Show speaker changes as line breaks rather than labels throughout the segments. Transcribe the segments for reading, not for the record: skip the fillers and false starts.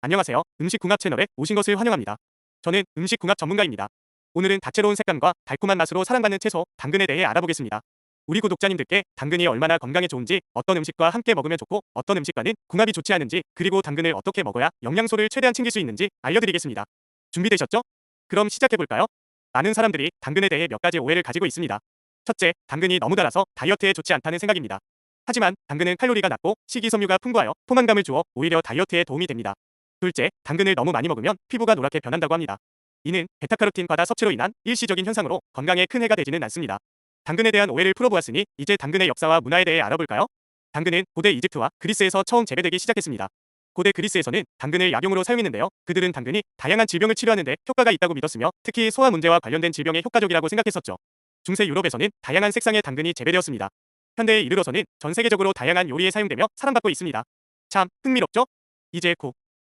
안녕하세요. 음식궁합 채널에 오신 것을 환영합니다. 저는 음식궁합 전문가입니다. 오늘은 다채로운 색감과 달콤한 맛으로 사랑받는 채소, 당근에 대해 알아보겠습니다. 우리 구독자님들께 당근이 얼마나 건강에 좋은지, 어떤 음식과 함께 먹으면 좋고, 어떤 음식과는 궁합이 좋지 않은지, 그리고 당근을 어떻게 먹어야 영양소를 최대한 챙길 수 있는지 알려드리겠습니다. 준비되셨죠? 그럼 시작해볼까요? 많은 사람들이 당근에 대해 몇 가지 오해를 가지고 있습니다. 첫째, 당근이 너무 달아서 다이어트에 좋지 않다는 생각입니다. 하지만 당근은 칼로리가 낮고 식이섬유가 풍부하여 포만감을 주어 오히려 다이어트에 도움이 됩니다. 둘째, 당근을 너무 많이 먹으면 피부가 노랗게 변한다고 합니다. 이는 베타카로틴 과다 섭취로 인한 일시적인 현상으로 건강에 큰 해가 되지는 않습니다. 당근에 대한 오해를 풀어보았으니 이제 당근의 역사와 문화에 대해 알아볼까요? 당근은 고대 이집트와 그리스에서 처음 재배되기 시작했습니다. 고대 그리스에서는 당근을 약용으로 사용했는데요. 그들은 당근이 다양한 질병을 치료하는 데 효과가 있다고 믿었으며 특히 소화 문제와 관련된 질병에 효과적이라고 생각했었죠. 중세 유럽에서는 다양한 색상의 당근이 재배되었습니다. 현대에 이르러서는 전 세계적으로 다양한 요리에 사용되며 사랑받고 있습니다. 참 흥미롭죠? 이제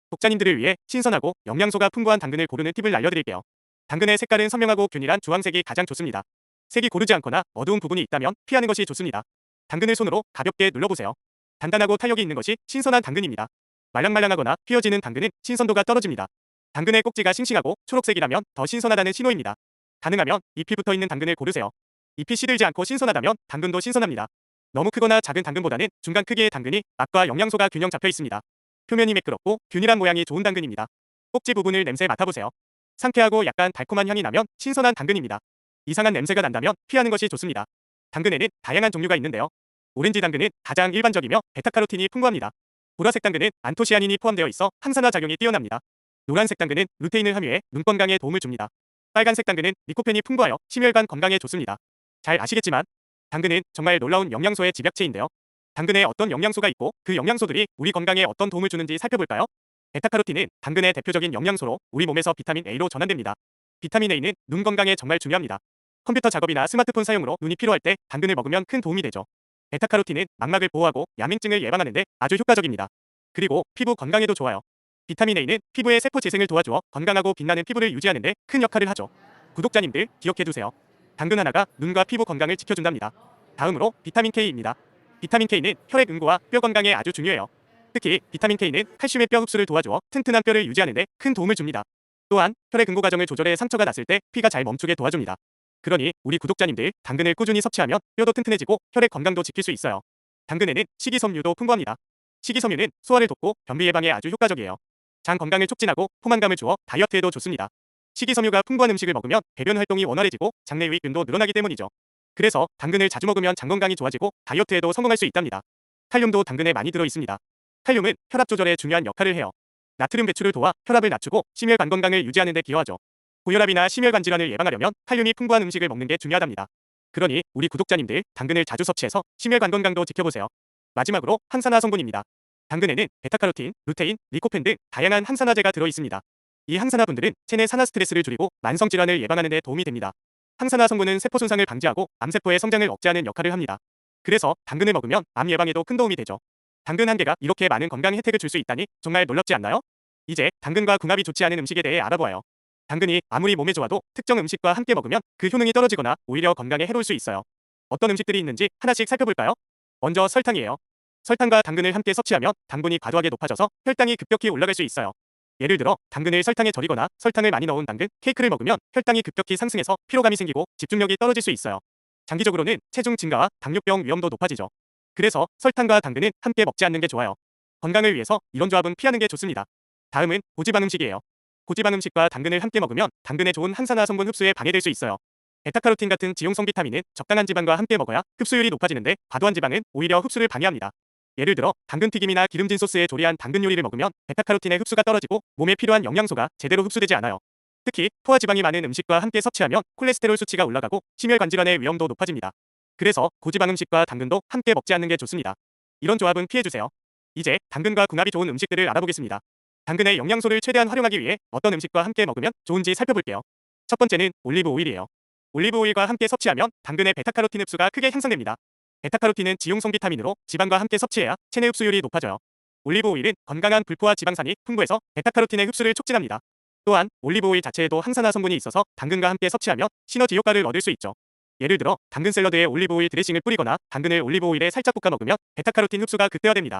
독자님들을 위해 신선하고 영양소가 풍부한 당근을 고르는 팁을 알려드릴게요. 당근의 색깔은 선명하고 균일한 주황색이 가장 좋습니다. 색이 고르지 않거나 어두운 부분이 있다면 피하는 것이 좋습니다. 당근을 손으로 가볍게 눌러보세요. 단단하고 탄력이 있는 것이 신선한 당근입니다. 말랑말랑하거나 휘어지는 당근은 신선도가 떨어집니다. 당근의 꼭지가 싱싱하고 초록색이라면 더 신선하다는 신호입니다. 가능하면 잎이 붙어있는 당근을 고르세요. 잎이 시들지 않고 신선하다면 당근도 신선합니다. 너무 크거나 작은 당근보다는 중간 크기의 당근이 맛과 영양소가 균형 잡혀 있습니다. 표면이 매끄럽고 균일한 모양이 좋은 당근입니다. 꼭지 부분을 냄새 맡아보세요. 상쾌하고 약간 달콤한 향이 나면 신선한 당근입니다. 이상한 냄새가 난다면 피하는 것이 좋습니다. 당근에는 다양한 종류가 있는데요. 오렌지 당근은 가장 일반적이며 베타카로틴이 풍부합니다. 보라색 당근은 안토시아닌이 포함되어 있어 항산화 작용이 뛰어납니다. 노란색 당근은 루테인을 함유해 눈 건강에 도움을 줍니다. 빨간색 당근은 리코펜이 풍부하여 심혈관 건강에 좋습니다. 잘 아시겠지만 당근은 정말 놀라운 영양소의 집약체인데요. 당근에 어떤 영양소가 있고 그 영양소들이 우리 건강에 어떤 도움을 주는지 살펴볼까요? 베타카로틴은 당근의 대표적인 영양소로 우리 몸에서 비타민 A로 전환됩니다. 비타민 A는 눈 건강에 정말 중요합니다. 컴퓨터 작업이나 스마트폰 사용으로 눈이 피로할 때 당근을 먹으면 큰 도움이 되죠. 베타카로틴은 망막을 보호하고 야맹증을 예방하는 데 아주 효과적입니다. 그리고 피부 건강에도 좋아요. 비타민 A는 피부의 세포 재생을 도와주어 건강하고 빛나는 피부를 유지하는 데 큰 역할을 하죠. 구독자님들 기억해두세요. 당근 하나가 눈과 피부 건강을 지켜준답니다. 다음으로 비타민 K입니다. 비타민 K는 혈액 응고와 뼈 건강에 아주 중요해요. 특히 비타민 K는 칼슘의 뼈 흡수를 도와주어 튼튼한 뼈를 유지하는 데 큰 도움을 줍니다. 또한 혈액 응고 과정을 조절해 상처가 났을 때 피가 잘 멈추게 도와줍니다. 그러니 우리 구독자님들 당근을 꾸준히 섭취하면 뼈도 튼튼해지고 혈액 건강도 지킬 수 있어요. 당근에는 식이섬유도 풍부합니다. 식이섬유는 소화를 돕고 변비 예방에 아주 효과적이에요. 장 건강을 촉진하고 포만감을 주어 다이어트에도 좋습니다. 식이섬유가 풍부한 음식을 먹으면 배변 활동이 원활해지고 장내 유익균도 늘어나기 때문이죠. 그래서 당근을 자주 먹으면 장 건강이 좋아지고 다이어트에도 성공할 수 있답니다. 칼륨도 당근에 많이 들어 있습니다. 칼륨은 혈압 조절에 중요한 역할을 해요. 나트륨 배출을 도와 혈압을 낮추고 심혈관 건강을 유지하는 데 기여하죠. 고혈압이나 심혈관 질환을 예방하려면 칼륨이 풍부한 음식을 먹는 게 중요하답니다. 그러니 우리 구독자님들 당근을 자주 섭취해서 심혈관 건강도 지켜보세요. 마지막으로 항산화 성분입니다. 당근에는 베타카로틴, 루테인, 리코펜 등 다양한 항산화제가 들어 있습니다. 이 항산화분들은 체내 산화 스트레스를 줄이고 만성 질환을 예방하는 데 도움이 됩니다. 항산화 성분은 세포 손상을 방지하고 암세포의 성장을 억제하는 역할을 합니다. 그래서 당근을 먹으면 암 예방에도 큰 도움이 되죠. 당근 한 개가 이렇게 많은 건강 혜택을 줄 수 있다니 정말 놀랍지 않나요? 이제 당근과 궁합이 좋지 않은 음식에 대해 알아보아요. 당근이 아무리 몸에 좋아도 특정 음식과 함께 먹으면 그 효능이 떨어지거나 오히려 건강에 해로울 수 있어요. 어떤 음식들이 있는지 하나씩 살펴볼까요? 먼저 설탕이에요. 설탕과 당근을 함께 섭취하면 당분이 과도하게 높아져서 혈당이 급격히 올라갈 수 있어요. 예를 들어 당근을 설탕에 절이거나 설탕을 많이 넣은 당근 케이크를 먹으면 혈당이 급격히 상승해서 피로감이 생기고 집중력이 떨어질 수 있어요. 장기적으로는 체중 증가와 당뇨병 위험도 높아지죠. 그래서 설탕과 당근은 함께 먹지 않는 게 좋아요. 건강을 위해서 이런 조합은 피하는 게 좋습니다. 다음은 고지방 음식이에요. 고지방 음식과 당근을 함께 먹으면 당근의 좋은 항산화 성분 흡수에 방해될 수 있어요. 베타카로틴 같은 지용성 비타민은 적당한 지방과 함께 먹어야 흡수율이 높아지는데 과도한 지방은 오히려 흡수를 방해합니다. 예를 들어 당근튀김이나 기름진 소스에 조리한 당근 요리를 먹으면 베타카로틴의 흡수가 떨어지고 몸에 필요한 영양소가 제대로 흡수되지 않아요. 특히 포화지방이 많은 음식과 함께 섭취하면 콜레스테롤 수치가 올라가고 심혈관 질환의 위험도 높아집니다. 그래서 고지방 음식과 당근도 함께 먹지 않는 게 좋습니다. 이런 조합은 피해주세요. 이제 당근과 궁합이 좋은 음식들을 알아보겠습니다. 당근의 영양소를 최대한 활용하기 위해 어떤 음식과 함께 먹으면 좋은지 살펴볼게요. 첫 번째는 올리브 오일이에요. 올리브 오일과 함께 섭취하면 당근의 베타카로틴 흡수가 크게 향상됩니다. 베타카로틴은 지용성 비타민으로 지방과 함께 섭취해야 체내 흡수율이 높아져요. 올리브 오일은 건강한 불포화 지방산이 풍부해서 베타카로틴의 흡수를 촉진합니다. 또한 올리브 오일 자체에도 항산화 성분이 있어서 당근과 함께 섭취하면 시너지 효과를 얻을 수 있죠. 예를 들어 당근 샐러드에 올리브 오일 드레싱을 뿌리거나 당근을 올리브 오일에 살짝 볶아 먹으면 베타카로틴 흡수가 극대화됩니다.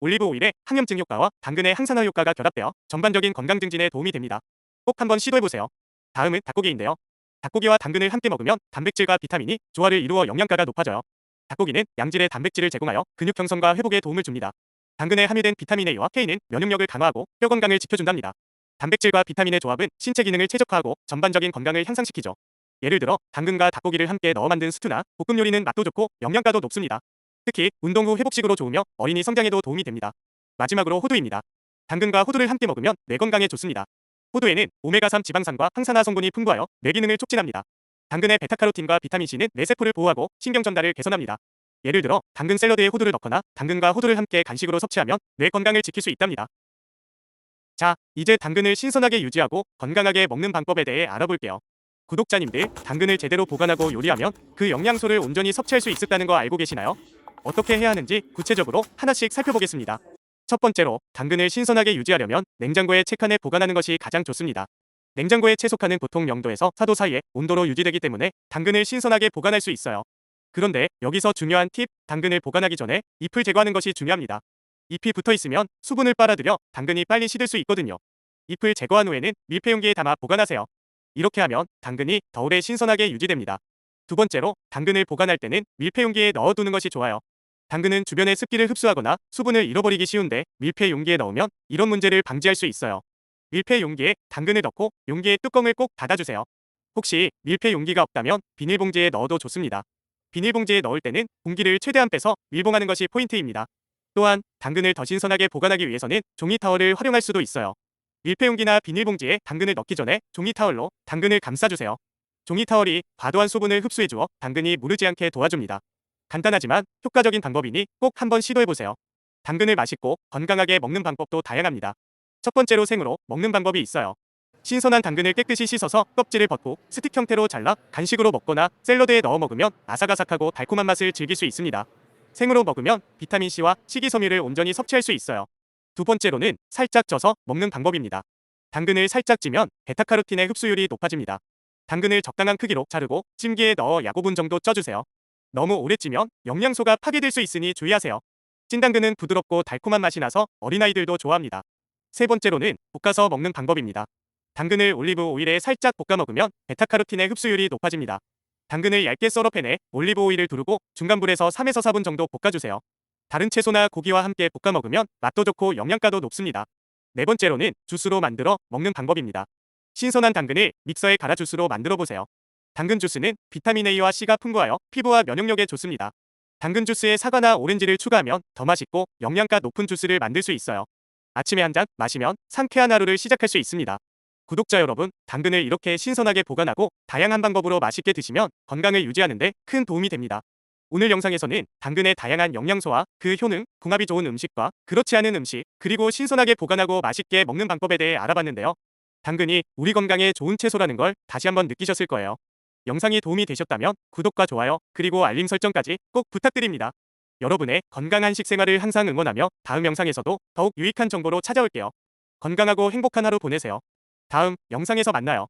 올리브 오일의 항염증 효과와 당근의 항산화 효과가 결합되어 전반적인 건강 증진에 도움이 됩니다. 꼭 한번 시도해보세요. 다음은 닭고기인데요. 닭고기와 당근을 함께 먹으면 단백질과 비타민이 조화를 이루어 영양가가 높아져요. 닭고기는 양질의 단백질을 제공하여 근육 형성과 회복에 도움을 줍니다. 당근에 함유된 비타민 A와 K는 면역력을 강화하고 뼈 건강을 지켜준답니다. 단백질과 비타민의 조합은 신체 기능을 최적화하고 전반적인 건강을 향상시키죠. 예를 들어 당근과 닭고기를 함께 넣어 만든 스튜나 볶음 요리는 맛도 좋고 영양가도 높습니다. 특히 운동 후 회복식으로 좋으며 어린이 성장에도 도움이 됩니다. 마지막으로 호두입니다. 당근과 호두를 함께 먹으면 뇌 건강에 좋습니다. 호두에는 오메가3 지방산과 항산화 성분이 풍부하여 뇌 기능을 촉진합니다. 당근의 베타카로틴과 비타민C는 뇌세포를 보호하고 신경 전달을 개선합니다. 예를 들어 당근 샐러드에 호두를 넣거나 당근과 호두를 함께 간식으로 섭취하면 뇌 건강을 지킬 수 있답니다. 자, 이제 당근을 신선하게 유지하고 건강하게 먹는 방법에 대해 알아볼게요. 구독자님들, 당근을 제대로 보관하고 요리하면 그 영양소를 온전히 섭취할 수 있다는 거 알고 계시나요? 어떻게 해야 하는지 구체적으로 하나씩 살펴보겠습니다. 첫 번째로, 당근을 신선하게 유지하려면 냉장고에 채칸에 보관하는 것이 가장 좋습니다. 냉장고의 채소칸은 보통 0도에서 4도 사이의 온도로 유지되기 때문에 당근을 신선하게 보관할 수 있어요. 그런데 여기서 중요한 팁, 당근을 보관하기 전에 잎을 제거하는 것이 중요합니다. 잎이 붙어 있으면 수분을 빨아들여 당근이 빨리 시들 수 있거든요. 잎을 제거한 후에는 밀폐용기에 담아 보관하세요. 이렇게 하면 당근이 더 오래 신선하게 유지됩니다. 두 번째로, 당근을 보관할 때는 밀폐용기에 넣어두는 것이 좋아요. 당근은 주변의 습기를 흡수하거나 수분을 잃어버리기 쉬운데 밀폐 용기에 넣으면 이런 문제를 방지할 수 있어요. 밀폐 용기에 당근을 넣고 용기의 뚜껑을 꼭 닫아주세요. 혹시 밀폐 용기가 없다면 비닐봉지에 넣어도 좋습니다. 비닐봉지에 넣을 때는 공기를 최대한 빼서 밀봉하는 것이 포인트입니다. 또한 당근을 더 신선하게 보관하기 위해서는 종이 타월을 활용할 수도 있어요. 밀폐 용기나 비닐봉지에 당근을 넣기 전에 종이 타월로 당근을 감싸주세요. 종이 타월이 과도한 수분을 흡수해주어 당근이 무르지 않게 도와줍니다. 간단하지만 효과적인 방법이니 꼭 한번 시도해보세요. 당근을 맛있고 건강하게 먹는 방법도 다양합니다. 첫 번째로 생으로 먹는 방법이 있어요. 신선한 당근을 깨끗이 씻어서 껍질을 벗고 스틱 형태로 잘라 간식으로 먹거나 샐러드에 넣어 먹으면 아삭아삭하고 달콤한 맛을 즐길 수 있습니다. 생으로 먹으면 비타민C와 식이섬유를 온전히 섭취할 수 있어요. 두 번째로는 살짝 쪄서 먹는 방법입니다. 당근을 살짝 찌면 베타카로틴의 흡수율이 높아집니다. 당근을 적당한 크기로 자르고 찜기에 넣어 약 5분 정도 쪄주세요. 너무 오래 찌면 영양소가 파괴될 수 있으니 주의하세요. 찐 당근은 부드럽고 달콤한 맛이 나서 어린아이들도 좋아합니다. 세 번째로는 볶아서 먹는 방법입니다. 당근을 올리브 오일에 살짝 볶아 먹으면 베타카로틴의 흡수율이 높아집니다. 당근을 얇게 썰어 팬에 올리브 오일을 두르고 중간불에서 3에서 4분 정도 볶아주세요. 다른 채소나 고기와 함께 볶아 먹으면 맛도 좋고 영양가도 높습니다. 네 번째로는 주스로 만들어 먹는 방법입니다. 신선한 당근을 믹서에 갈아 주스로 만들어 보세요. 당근 주스는 비타민 A와 C가 풍부하여 피부와 면역력에 좋습니다. 당근 주스에 사과나 오렌지를 추가하면 더 맛있고 영양가 높은 주스를 만들 수 있어요. 아침에 한 잔 마시면 상쾌한 하루를 시작할 수 있습니다. 구독자 여러분, 당근을 이렇게 신선하게 보관하고 다양한 방법으로 맛있게 드시면 건강을 유지하는 데 큰 도움이 됩니다. 오늘 영상에서는 당근의 다양한 영양소와 그 효능, 궁합이 좋은 음식과 그렇지 않은 음식, 그리고 신선하게 보관하고 맛있게 먹는 방법에 대해 알아봤는데요. 당근이 우리 건강에 좋은 채소라는 걸 다시 한번 느끼셨을 거예요. 영상이 도움이 되셨다면 구독과 좋아요, 그리고 알림 설정까지 꼭 부탁드립니다. 여러분의 건강한 식생활을 항상 응원하며 다음 영상에서도 더욱 유익한 정보로 찾아올게요. 건강하고 행복한 하루 보내세요. 다음 영상에서 만나요.